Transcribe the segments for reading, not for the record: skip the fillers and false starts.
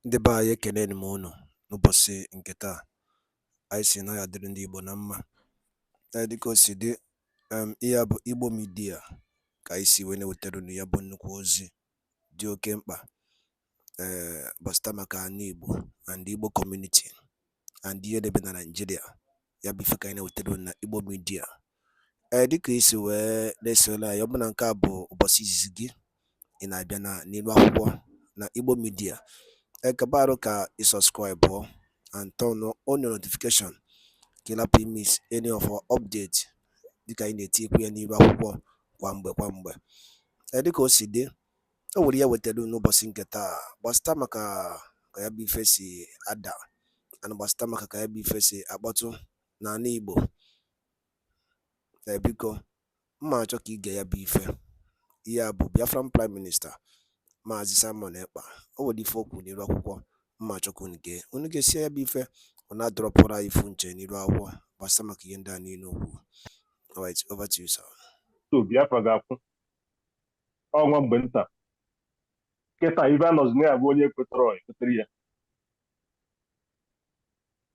Ndị be anyị ekeneni m unu n'ụbọchị nke taa. Anyị si na ya dịrị ndị Igbo na mma. Dịka o si dị, ihe a bụ Igbo Media ka anyị si wee na-ewetara unu ya bụ nnukwu ozi dị oke mkpa gbasịta maka ana Igbo and Igbo community and ihe debe na Nigeria. Ya bụ ife ka anyị na-ewetara unu na Igbo Media. Dịka isi wee na-esole anyị, ọ bụ na nke a bụ ụbọchị izizi gị ị na-abịa n'ilu akwụkwọ na Igbo Media, ekabaru ka i subscribe and turn on your notification ka ị lapụ miss any of our update dịka anyị na-etikwu ya n'ilu akwụkwọ kwa mgbe. Dịka o si dị, o nwere ya wetara n'ụbọchị nke taa gbasịta maka ka ya bụ ife si ada and gbasịta maka ka ya bụ ife si akpọtụ n'ala Igbo. Biko mma achọ ka ige ya bụ ife. Ihe a bụ Biafran Prime Minister MAZI Simon Ekpa. O nwere ife okwu n'ilu akwụkwọ mma achọ ka unu ga-esi ya bụ ife ọ na-adọrọpụrụ anyị ifu nche n'ilu akwụkwọ gbasịta maka ihe ndị a niile okwu. Alright, over to you, sir. So Biafra ga-akwụ ọnwa mgbe nta kịta ibe anọzi na ya bụ onye ekwetere ya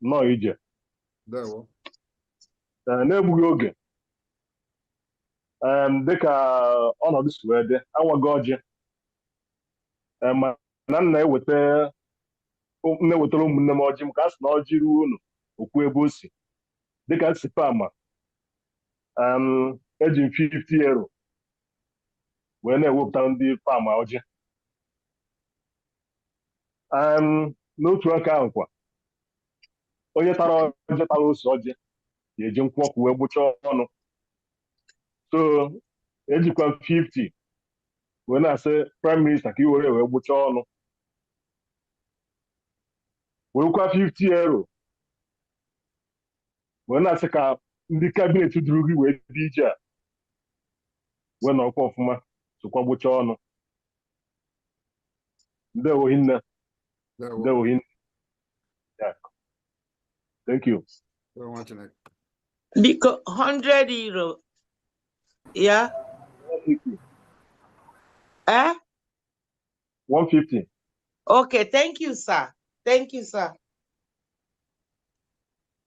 nnọọ ije na-egbughị oge dịka ọnọdụ si wee dị anwaghị ọjị mana na-ewetara ụmụnne m ọjị m ka a sị na ọjị ruo unu okwu ebe o si dịka nsipe ama eji m 50 euro wee na-ewepụta ndị fama ọjị. N'otu aka ahụ kwa onye tara ọjị tara ose ọjị ga-eji nkwụ ọkụ wee gbuchaa ọnụ. So ejikwa 50 wee na-asị prime minista ka i were wee gbuchaa ọnụ, werekwa 50 euro wee na-asị ka ndị kabinet duru gị wee dị ije a wee nọkwa ọfụma sokwa gbuchaa ọnụ. Ndewo hinne. Ndewo hinne. Thank you. Because 100 euro. Yeah. 150. 150. Okay, thank you, sir. Thank you, sir.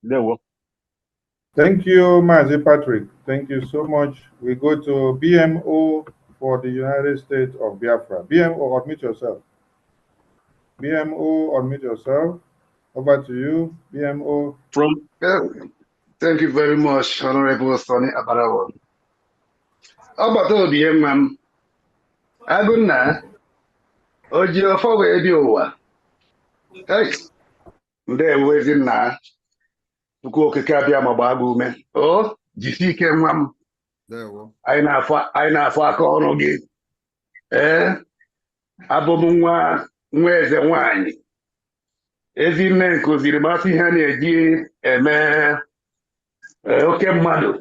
Ndewo. Thank you, MAZI Patrick. Thank you so much. We go to BMO for the United States of Biafra. BMO, admit yourself. BMO, admit yourself. Over to you, BMO. Thank you very much, Honorable Sonny Abarawa. About BMM, Aguna, Ojo for Ediowa. Hey, they're waiting now. To go to Kabia Mababu, man. Oh, GC came one. I know for corner again. Abomwa, where's the wine? Every man because the Mati Honey again, a man. Okay, mother.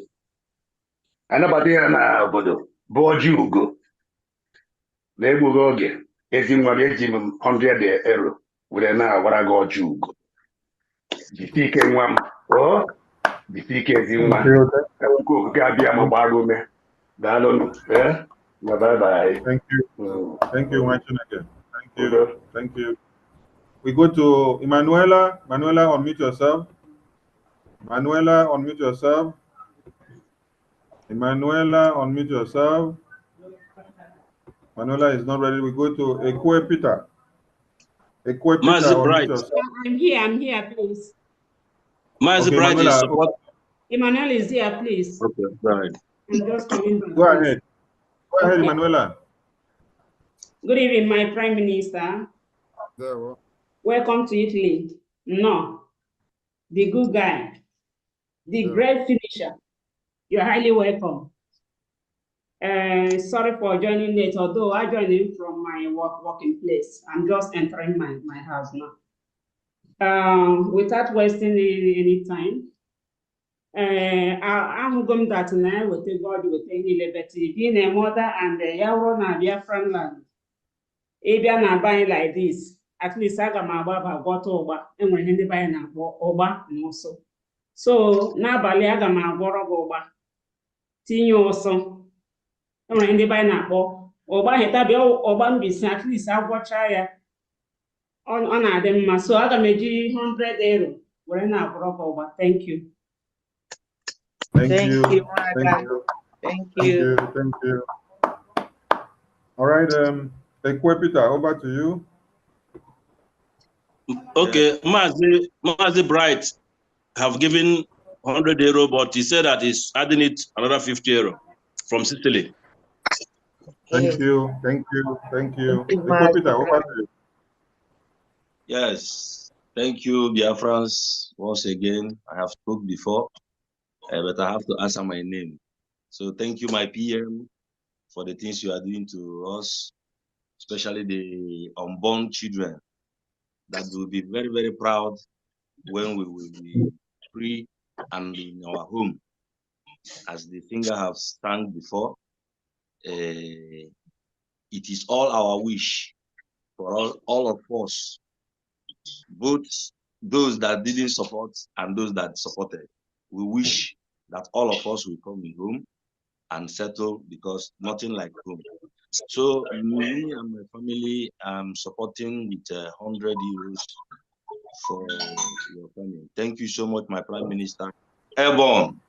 Anabadi na obodo boju ugo. Na-egbu oge ezi nwa eji m 100 euro were na-awara gị ọjị ugo. Jisi ike nwa m. Jisi ike ezi nwa. Ewuko ga-abịa ma gbaa ume. Daalụ. Bye bye. Thank you. Thank you, Machineke. Thank you. Thank you. We go to Emanuela. Manuela, unmute yourself. Manuela, unmute yourself. Emanuela, unmute yourself. Manuela is not ready. We go to EKPA. EKPA, unmute yourself. I'm here, please. Okay, Emmanuel is here, please. Okay, right. I'm just coming back. Go ahead. Go ahead, okay. Emanuela. Good evening, my Prime Minister. Welcome to Italy. No, the good guy, the great finisher. You're highly welcome. Sorry for joining late, although I joined in from my working place. I'm just entering my house now. Without wasting any time, I'm going that now with God with any liberty, being a mother and a Yauro and BIAFRAN land. If na buying like this, at least I got my baba got over and when they buy na over and also. So now Bali I got my water over. Tinye ọsọ enwere ndị banyị na-akpọ ọgba heta bịa ọgba mbisi at least agwọcha ya ọ na-adị mma. So aga m eji 100 euro were na-akwụrụ ka ụgba. Thank you. Thank you. Thank Mada. you. Thank Thank you. you. Thank you. All right, Peter, over to you. Okay, Mazi Bright have given 100 euro, but he said that he's adding it another 50 euro from Sicily. Thank you. Thank you. Thank you. Thank you, Peter, over to you. Yes, thank you, BIAFRANS. Once again, I have spoke before, but I have to answer my name. So thank you, my PM, for the things you are doing to us, especially the unborn children, that will be very, very proud when we will be free and in our home. As the singer have sang before, it is all our wish for all of us, both those that didn't support and those that supported. We wish that all of us will come in home and settle, because nothing like home. So me and my family, I'm supporting with 100 euros for your family. Thank you so much, my Prime Minister. Airborne.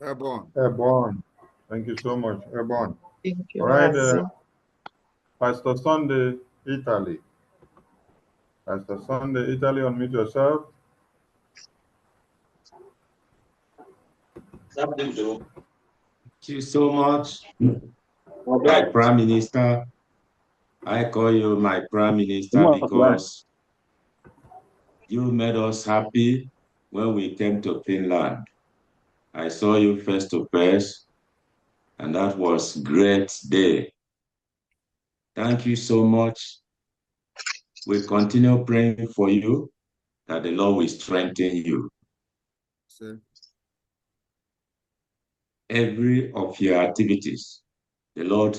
Airborne. Airborne. Thank you so much. Airborne. Thank you, All right, Mazi. Pastor Sunday, Italy. Pastor Sunday, Italy, unmute yourself. Thank you so much, my Prime Minister. I call you my Prime Minister because you made us happy when we came to Finland. I saw you face to face, and that was a great day. Thank you so much. We continue praying for you, that the Lord will strengthen you. Sir. Every of your activities, the Lord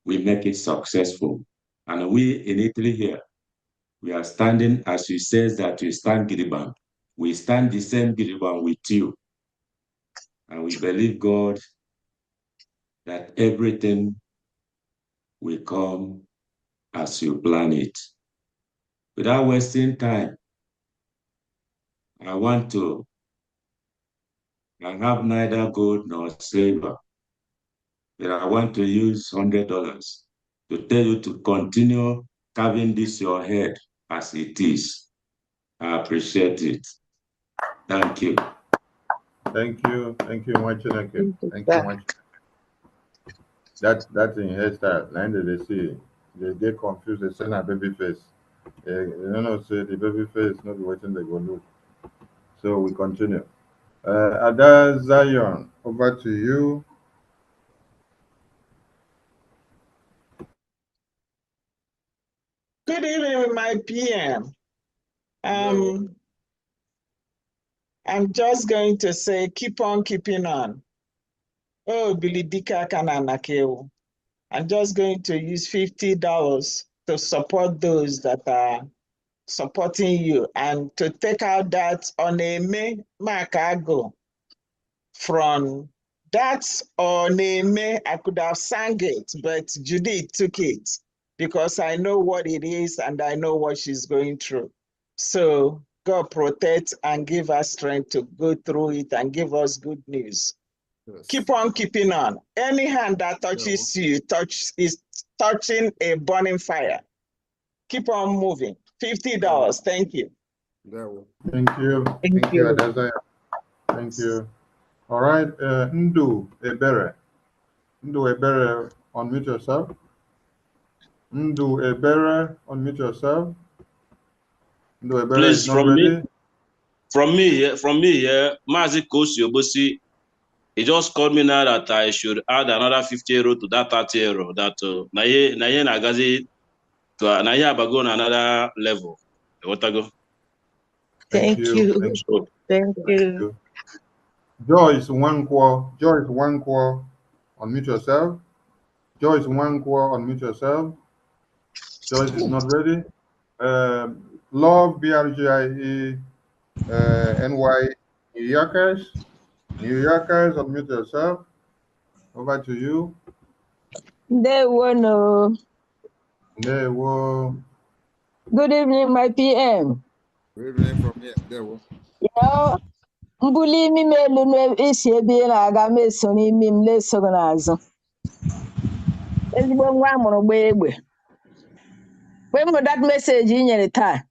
will make it successful. And we in Italy here, we are standing, as you says that we stand Gidiban. We stand the same Gidiban with you. And we believe, God, that everything will come as you plan it. Without wasting time, I have neither gold nor silver, but I want to use $100 to tell you to continue carving this your head as it is. I appreciate it. Thank you. Thank you. Thank you, Mwachineke. Thank you sir. much. That's in hairstyle. Now they see, they get confused. They say na baby face. You know, say the baby face not be waiting they go look. So we continue. Ada Zion, over to you. Good evening, my PM. I'm just going to say, keep on keeping on. Oh, Billy Dika Kananakeo. I'm just going to use $50 to support those that are supporting you and to take out that on a Makago from that on a I could have sang it, but Judy took it because I know what it is and I know what she's going through. So God protect and give us strength to go through it and give us good news. Yes. Keep on keeping on. Any hand that touches you is touching a burning fire. Keep on moving. $50. Thank you. Thank you. Thank you, Ada Zion. Thank you. All right, Ndu Ebere. Ndu Ebere, unmute yourself. Ndu Ebere, unmute yourself. Ndu Ebere Please, is not ready. from me here, Mazi Kosi Obosi, he just called me now that I should add another 50 euro to that 30 euro. That Naye Nagazi to Naye Abago on another level. What I go? Thank you. Thank you. Thank you. Joyce Wankwo. Joyce Wankwo, unmute yourself. Joyce Wankwo, unmute yourself. Joyce is not ready. Love BRGIE NY New Yorkers. New Yorkers, unmute yourself. Over to you. Ndewo. Ndewo. Good evening, my PM. Good evening from here. There we Ya mbuli imi m elu n'isi ebe ị na-aga m eso n'imi m na-eso gị n'azụ. Ezigbo nwa amụrụ gba egbe. Mgbe m hụrụ that message ị nyere taa,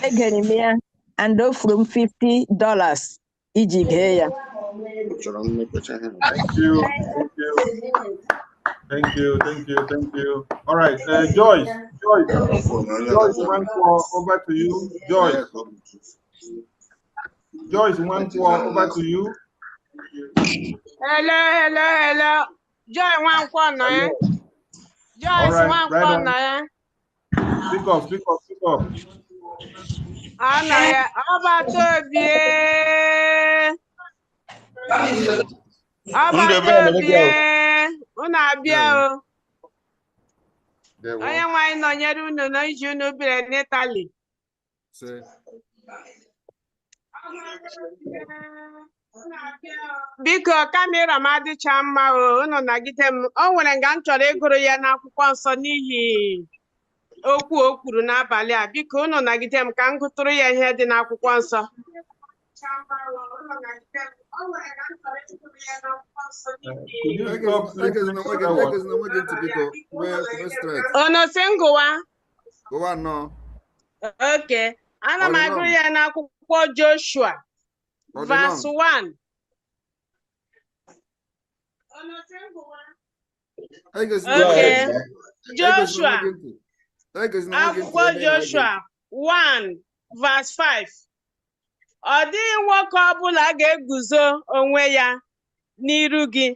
egere m ya and o furu m $50 iji gee ya. Thank you. Thank you. Thank you. Thank you. Thank you. All right. Joyce, over to you. Joyce, over to you. Hello. Joy, one corner. Joyce, right, one corner. Speak up. Anaya, Obatobie. Unu abịa o. Onye nwanyị nọnyere unu na iji unu biri n'Italy. Biko kamera m adịcha mma o, unu nagide m. O nwere nga m chọrọ ịgụrụ ya n'akwụkwọ nsọ n'ihi okwu o kwuru n'abalị a. Biko unu nagide m ka m gụtụrụ ya ihe dị n'akwụkwọ nsọ. Ono singụwa. Okay. Ana m agụ ya n'akwụkwọ Joshua verse 1. Okay. Joshua. Akwụkwọ Joshua 1 verse 5. Ọ dịghị nwoke ọbụla ga-eguzo onwe ya n'iru gị.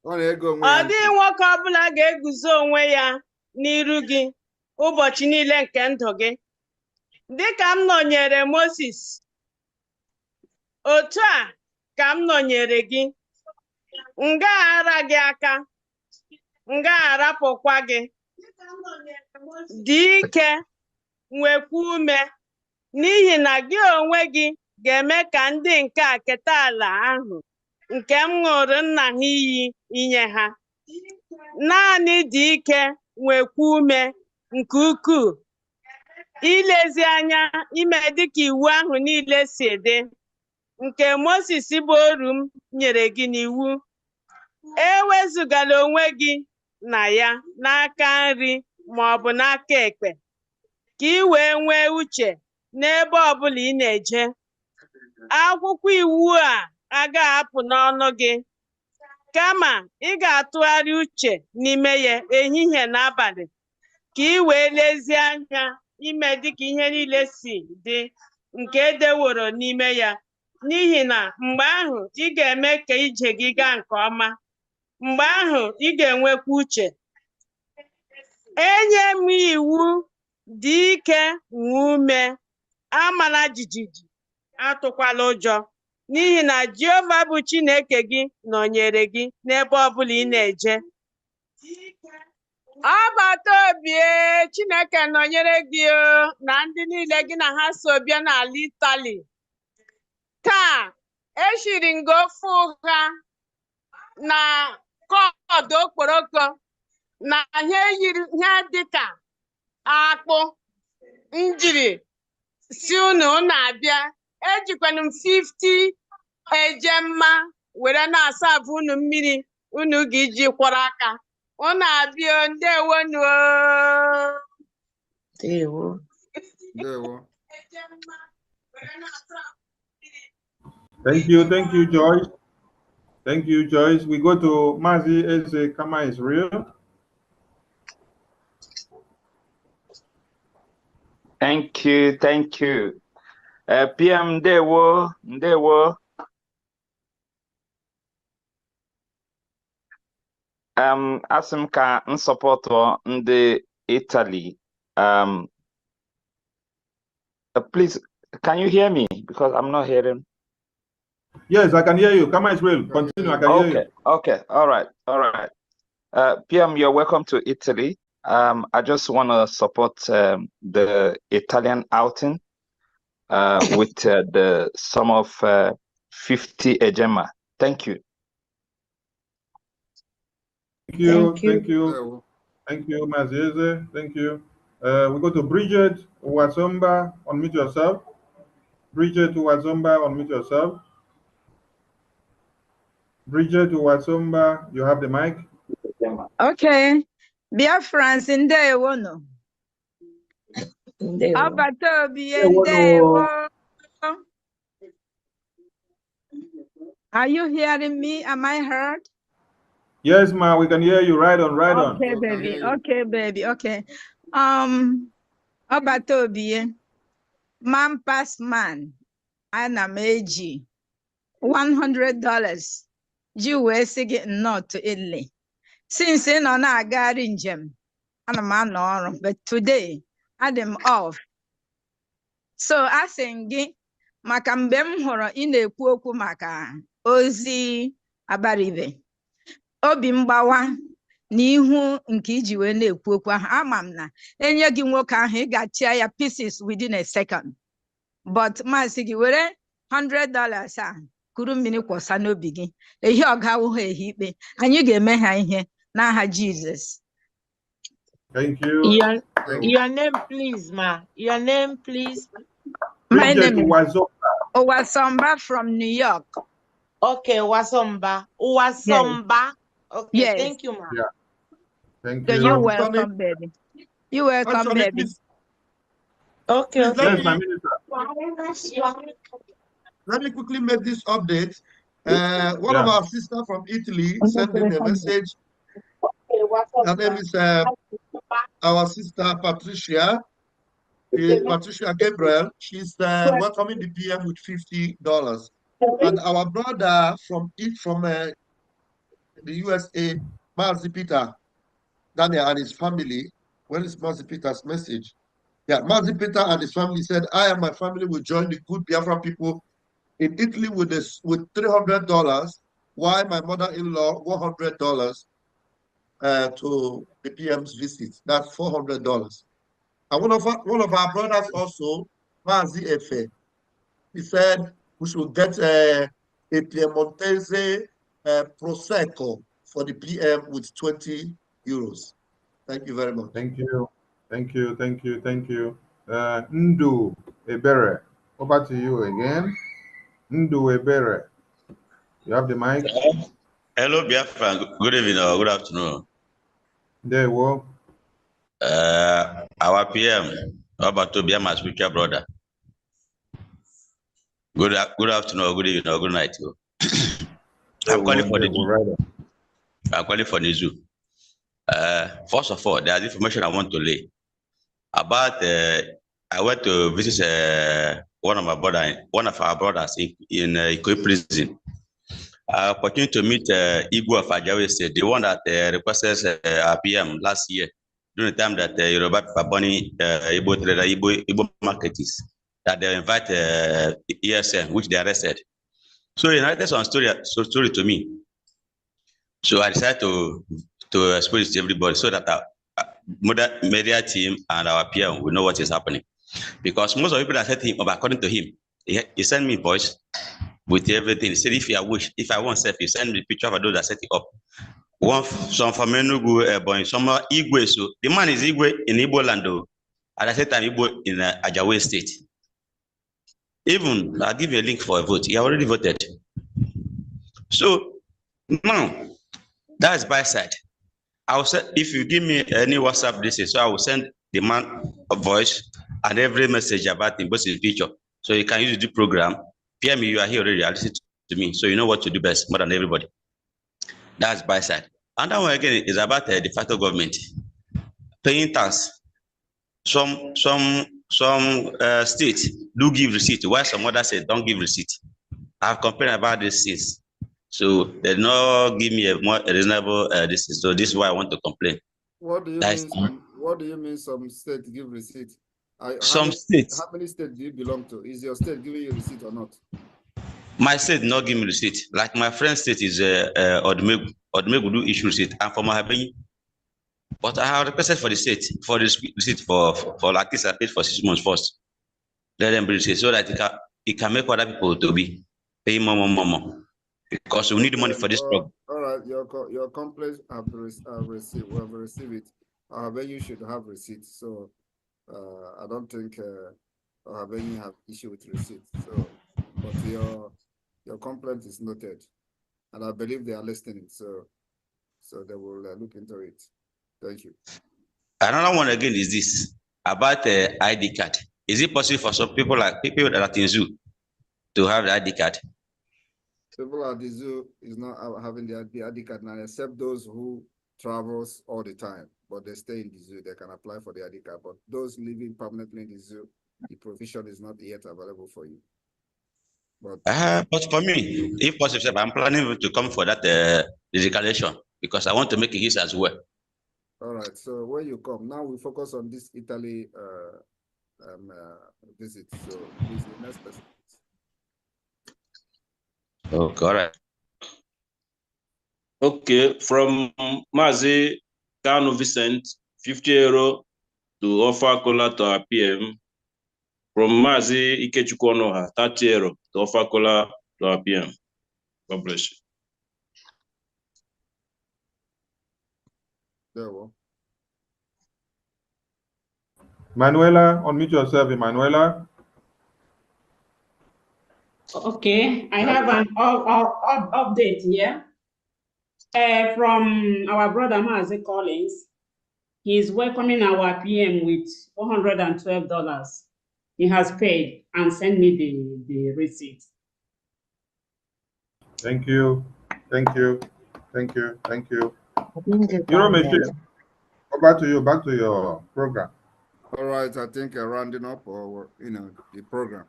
Ọ dịghị nwoke ọbụla ga-eguzo onwe ya n'iru gị ụbọchị niile nke ndụ gị. Dịka m nọnyere Moses, otu a ka m nọnyere gị. M ga-aghara gị aka, m ga-arapụkwa gị. Dị ike, nwekwa ume, n'ihi na gị onwe gị ga-eme ka ndị nke a keta ala ahụ nke m ṅụrụ nna ha iyi inye ha. Naanị dị ike, nwekwa ume nke ukwuu, ilezi anya ime dịka iwu ahụ niile si dị, nke Moses bụ oru m nyere gị n'iwu. Ewezugala onwe gị na ya n'aka nri ma ọ bụ n'aka ekpe, ka ị wee nwee uche n'ebe ọbụla ị na-eje. Akwụkwọ iwu a agaghị apụ n'ọnụ gị, kama ị ga-atụgharị uche n'ime ya ehihie na abalị, ka ị wee lezie anya ime dịka ihe niile si dị nke edeworo n'ime ya. N'ihi na mgbe ahụ ị ga-eme ka ije gị gaa nke ọma. Mgbe ahụ ị ga-enwekwa uche. Enye m iwu, dị ike, nwee ume, amala jijiji, atụkwala ụjọ, n'ihi na Jehova bụ Chineke gị nọnyere gị n'ebe ọbụla ị na-eje. Ọbatobie, Chineke nọnyere gị na ndị niile gị na ha so bịa n'ala Italy. Taa, eshiri m gị ofe ụgha na kọdụ okporoko na ihe dịka akpụ njiri si unu na-abịa. Ejikwana m 50 ejemma were na-asabụ unu mmiri unu ga-iji kwọrọ aka. Unu abịa, ndewonu. Thank you, Joyce. Thank you, Joyce. We go to MAZI as Kama is real. Thank you. PM ndewo. Asị m ka m sọpọtụ ndị Italy. Please, can you hear me? Because I'm not hearing. Yes, I can hear you. Kama is real. Continue. I can hear you. Okay. All right. PM, you're welcome to Italy. I just want to support the Italian outing with the sum of 50 ejemma. Thank you. Thank you, MAZI. Thank you. We go to Bridget Wasomba. Unmute yourself. Bridget Wasomba, unmute yourself. Bridget Wasomba, you have the mic. Okay. BIAFRANS ndewo no. Abato bi ndewo. Are you hearing me? Am I heard? Yes, ma, we can hear you. Right on, right on. Okay, baby. Okay, baby. Okay. Abato bi man pass man. Ana meji $100. Ji wee sị gị nnọọ to Italy. Since ị nọ na-agagharị njem, ana m anọ ọrụ, but today adị m off. So a sị m gị maka mgbe m hụrụ ị na-ekwu okwu maka ozi abaribe, obi mgbawa n'ihu nke iji wee na-ekwu okwu ahụ, ama m na enye gị nwoke ahụ ị ga-achịa ya pieces within a second. But masị gị were $100 a kuru mmiri kwọsa n'obi gị, ehi ọga awụghị ehi ikpe, anyị ga-eme ha ihe n'aha Jizọs. Thank you. Your name, please, ma. Your name, please. My name is Wasomba from New York. Okay, Wasomba. Wasomba. Okay, yes. Thank you, ma. Yeah. Thank you. So you're welcome, baby. You're welcome, Actually, baby. please, Okay. please, Yes, let me quickly make this update. One of our sisters from Italy sent me a message. Her name is our sister Patricia. Patricia Gabriel. She's welcoming the PM with $50. And our brother from the USA, MAZI Peter, Daniel and his family. Where is MAZI Peter's message? Yeah, MAZI Peter and his family said, I and my family will join the good Biafra people in Italy with $300, while my mother-in-law $100 to the PM's visit. That's $400. And one of our brothers also, MAZI Efe, he said we should get a Piemontese Prosecco for the PM with €20. Thank you very much. Thank you. Thank you. Thank you. Thank you. Ndu Ebere, over to you again. Ndu Ebere, you have the mic. Hello, Biafra. Good evening or good afternoon. There you go. Our PM, about to be my spiritual brother. Good afternoon, or good evening, or good night. I'm calling for the zoo. I'm calling for the zoo. First of all, there's information I want to lay about. I went to visit one of our brothers in Ikoyi prison. Opportunity to meet Igbo of Ajawe State, the one that requested our PM last year during the time that Yoruba Paponi Igbo trader Igbo marketers that they invite ESN, which they arrested. So he narrated some story to me. So I decided to explain it to everybody so that our media team and our PM will know what is happening. Because most of the people that said to him, according to him, he sent me voice with everything. He said, if I want self, he send me the picture of those that set it up. Some from Enugu, some Igwe. So the man is Igwe in Igbo land, at the same time Igbo in Ajawe State. Even I'll give you a link for a vote. He already voted. So now that's by side. I will say if you give me any WhatsApp this is, so I will send the man a voice and every message about him, both his picture. So you can use the program. PM, you are here already. Listen to me, so you know what to do best more than everybody. That's by side. And that one again is about the de facto government paying tax. Some states do give receipt, while some others say don't give receipt. I've complained about this since. So they not give me a more reasonable this is, so this is why I want to complain. What do you mean? What do you mean some states give receipt? States. How many states do you belong to? Is your state giving you receipt or not? My state not give me receipt. Like my friend's state is Odumegu. Odumegu do issue receipt, and for my but I have requested for the state for this receipt for like this. I paid for 6 months first. Let them bring receipt so that it can make other people to be paying more. because we need the money for this program. All right, your complaints have received. We have received it. You should have receipts. So I don't think you have issue with receipts. So, but your complaint is noted, and I believe they are listening. So they will look into it. Thank you. Another one again is this about the ID card. Is it possible for some people that are in zoo to have the ID card? People at the zoo is not having the ID card now, except those who travels all the time, but they stay in the zoo. They can apply for the ID card. But those living permanently in the zoo, the provision is not yet available for you. But for me, if possible, I'm planning to come for that declaration because I want to make a use as well. All right. So when you come, now we focus on this Italy visit. So please, the next person. Okay, all right. Okay, from MAZI Kano Vincent, 50 euro to offer cola to our PM. From MAZI Ikechukwu Onoha, 30 euro to offer cola to our PM. God bless you. There we go. Manuela, unmute yourself, Manuela. Okay, I have an update here from our brother MAZI Collins. He is welcoming our PM with $112. He has paid and sent me the receipt. Thank you. Thank you. Thank you. Thank you. Back to your program. All right, I think rounding up or the program.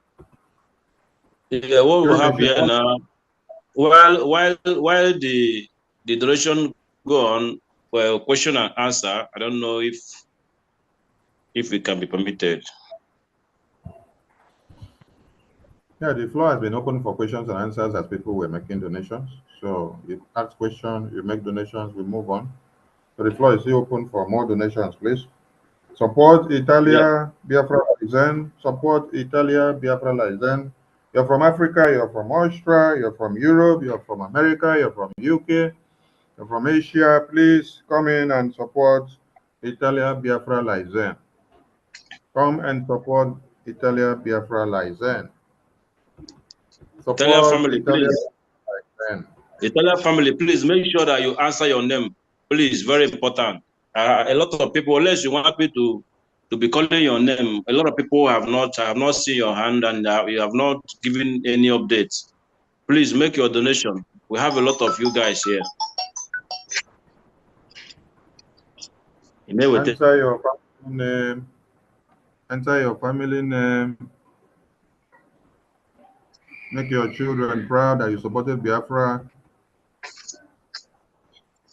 Yeah, what we have here now, while the duration go on for question and answer, I don't know if it can be permitted. Yeah, the floor has been open for questions and answers as people were making donations. So you ask questions, you make donations, we move on. So the floor is still open for more donations, please. Support Italia, Biafra Lizen. Support Italia, Biafra Lizen. You're from Africa, you're from Austria, you're from Europe, you're from America, you're from UK, you're from Asia. Please come in and support Italia, Biafra Lizen. Come and support Italia, Biafra Lizen. Italian family, please. Italian family, please make sure that you answer your name. Please, very important. A lot of people, unless you want me to be calling your name, a lot of people have not seen your hand and you have not given any updates. Please make your donation. We have a lot of you guys here. Answer your family name. Enter your family name. Make your children proud that you supported Biafra.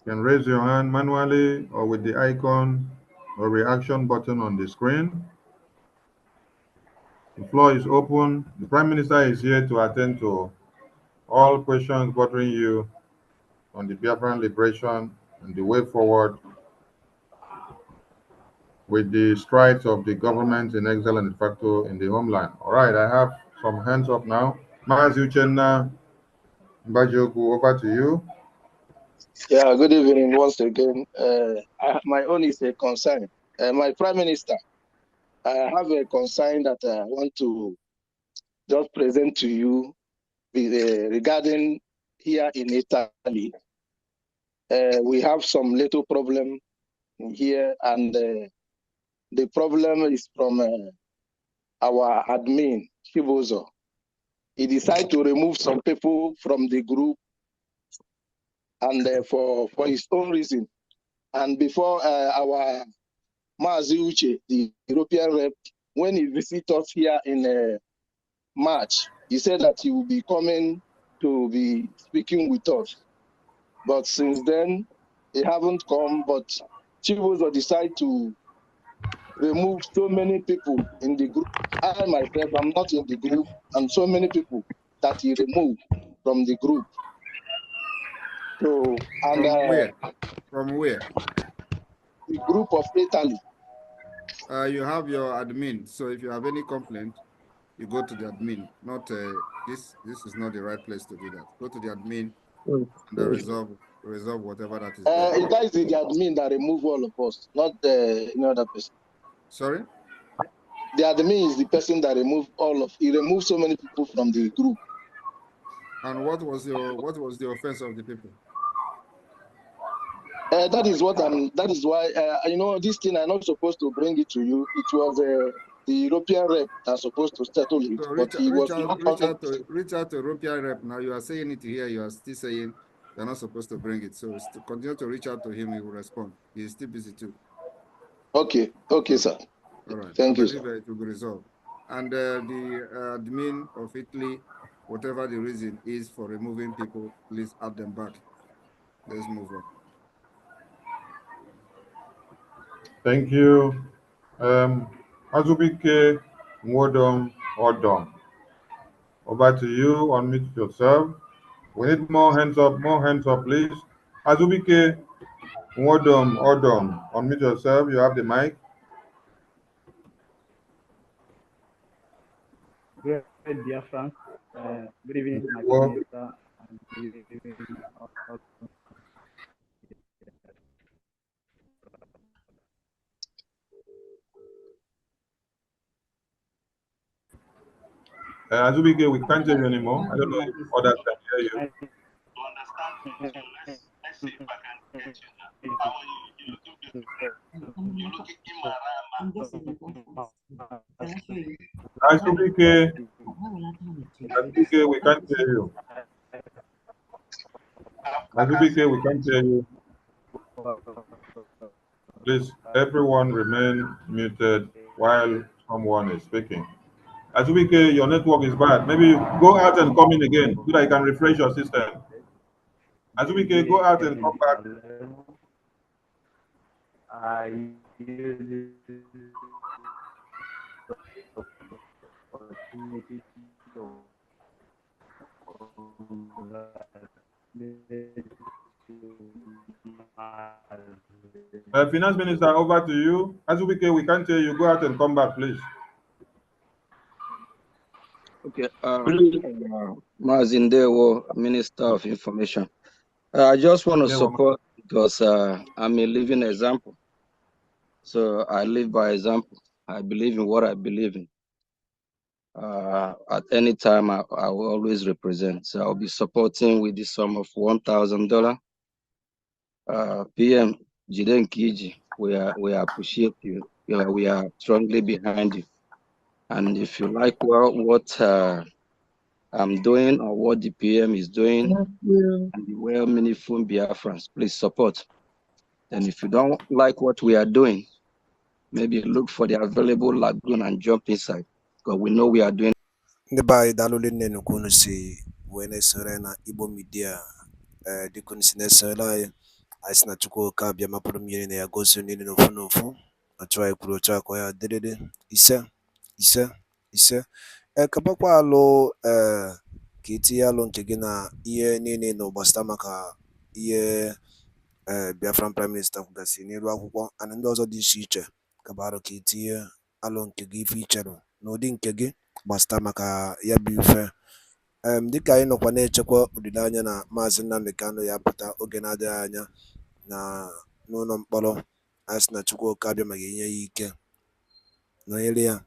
You can raise your hand manually or with the icon or reaction button on the screen. The floor is open. The Prime Minister is here to attend to all questions bothering you on the Biafran liberation and the way forward with the strides of the government in exile and de facto in the homeland. All right, I have some hands up now. MAZI Uchenna Mbajoku, over to you. Yeah, good evening once again. My own is a concern. My Prime Minister, I have a concern that I want to just present to you regarding here in Italy. We have some little problem here, and the problem is from our admin, Chibozo. He decided to remove some people from the group, and for his own reason. And before our MAZI Uche, the European rep, when he visited us here in March, he said that he will be coming to be speaking with us. But since then, he haven't come, but Chibozo decided to remove so many people in the group. I myself, I'm not in the group, and so many people that he removed from the group. So, and from where? From where? The group of Italy. You have your admin. So if you have any complaint, you go to the admin, not this is not the right place to do that. Go to the admin Okay. and resolve whatever that is there. That is the admin that remove all of us, not any other person. Sorry? The admin is the person that he removed so many people from the group. And what was the offense of the people? That is why this thing I'm not supposed to bring it to you. It was the European rep that's supposed to settle it, So but he was not. reach out to European rep. Now you are saying it here, you are still saying you're not supposed to bring it. So continue to reach out to him, he will respond. He is still busy too. Okay, sir. All right. Thank you, sir. It will be resolved. And the admin of Italy, whatever the reason is for removing people, please add them back. Let's move on. Thank you. Azubike Mwodom Odom. Over to you. Unmute yourself. We need more hands up, please. Azubike Mwodom Odom. Unmute yourself. You have the mic. Great BIAFRANS. Good evening to my Prime Minister. And good evening Azubike, we can't hear you anymore. I don't know if others can hear you. Azubike, we can't hear you. Azubike, we can't hear you. Please, everyone remain muted while someone is speaking. Azubike, your network is bad. Maybe you go out and come in again so that you can refresh your system. Azubike, go out and come back. Finance Minister, over to you. Azubike, we can't hear you. Go out and come back, please. Okay. MAZI, Minister of Information. I just want to support because I'm a living example. So I live by example. I believe in what I believe in. At any time, I will always represent. So I'll be supporting with the sum of $1,000. PM Jiden Kiji, we appreciate you. We are strongly behind you. And if you like what I'm doing or what the PM is doing, and the well-meaningful BIAFRANS, please support. And if you don't like what we are doing, maybe look for the available lagoon and jump inside, because we know we are doing. Ndị be anyị daalụ nne nnukwu unu si wee na-esore na Igbo Media dịka unu si na-esore anyị sị na Chukwu oke abịa mapụrụ mmiri na ya gosi niile n'ofu n'ofu otu anyị kwuru otu akọ ya dịrịrị ise ekebakwa alụ ka itinye alụ nke gị na ihe niile na gbasara maka ihe Biafran Prime Minister kwugasị n'iru akwụkwọ ana ndị ọzọ dị iche iche kabarụ ka itinye alụ nke gị ife icherụ n'ụdị nke gị gbasara maka ya bụ ife dịka anyị nọkwa na-echekwa olileanya na Maazị Nnamdi Kanu ya pụta oge na-adịghị anya na n'ụlọ mkpọrọ anyị sị na Chukwu oke abịa ma ga-enye ya ike nọnyere ya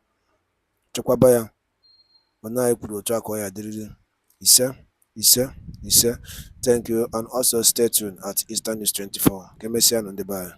chekwaba ya mana anyị kwuru otu aka ọ ya dịrịrị ise. Thank you and also stay tuned at Eastern News 24 ka emesịa nụ ndị be anyị.